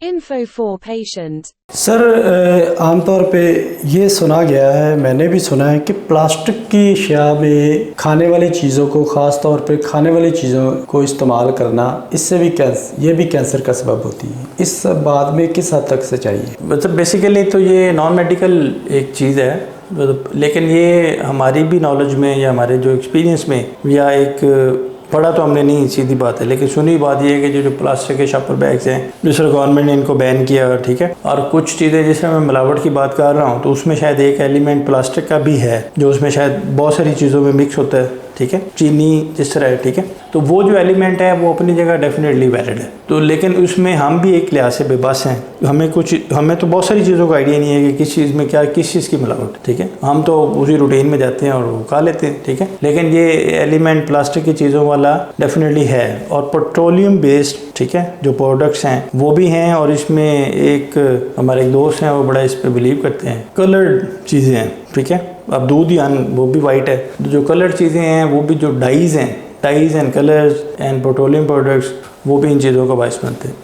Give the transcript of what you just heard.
Info for patient. Sir आमतौर पे ये सुना गया है, मैंने भी सुना है कि प्लास्टिक की अशिया में खाने वाली चीज़ों को, ख़ास तौर पे खाने वाली चीज़ों को इस्तेमाल करना, इससे भी ये भी कैंसर का सबब होती है। इस बात में किस हद तक सच्चाई है? मतलब बेसिकली तो ये नॉन मेडिकल एक चीज़ है, लेकिन ये हमारी भी नॉलेज में या हमारे जो एक्सपीरियंस में या एक पढ़ा तो हमने नहीं, सीधी बात है, लेकिन सुनी बात ये है कि जो प्लास्टिक के शॉपर बैग्स हैं, जिस गवर्नमेंट ने इनको बैन किया, ठीक है। और कुछ चीज़ें जिसमें मैं मिलावट की बात कर रहा हूँ तो उसमें शायद एक एलिमेंट प्लास्टिक का भी है जो उसमें शायद बहुत सारी चीज़ों में मिक्स होता है, ठीक है, चीनी जिस तरह है, ठीक है। तो वो जो एलिमेंट है वो अपनी जगह डेफिनेटली वैलिड है, तो लेकिन उसमें हम भी एक लिहाज से बेबस हैं। हमें तो बहुत सारी चीज़ों का आइडिया नहीं है कि किस चीज़ में क्या, किस चीज़ की मिलावट, ठीक है। हम तो उसी रूटीन में जाते हैं और वो खा लेते हैं, ठीक है। लेकिन ये एलिमेंट प्लास्टिक की चीज़ों वाला डेफिनेटली है, और पेट्रोलियम बेस्ड, ठीक है, जो प्रोडक्ट्स हैं वो भी हैं। और इसमें एक हमारे एक दोस्त हैं, वो बड़ा इस पर बिलीव करते हैं, कलर्ड चीज़ें हैं, ठीक है। अब दूध या वो भी वाइट है, जो कलर्ड चीज़ें हैं वो भी, जो dies and colours and petroleum products, वो भी इन चीज़ों का बायस बनते हैं।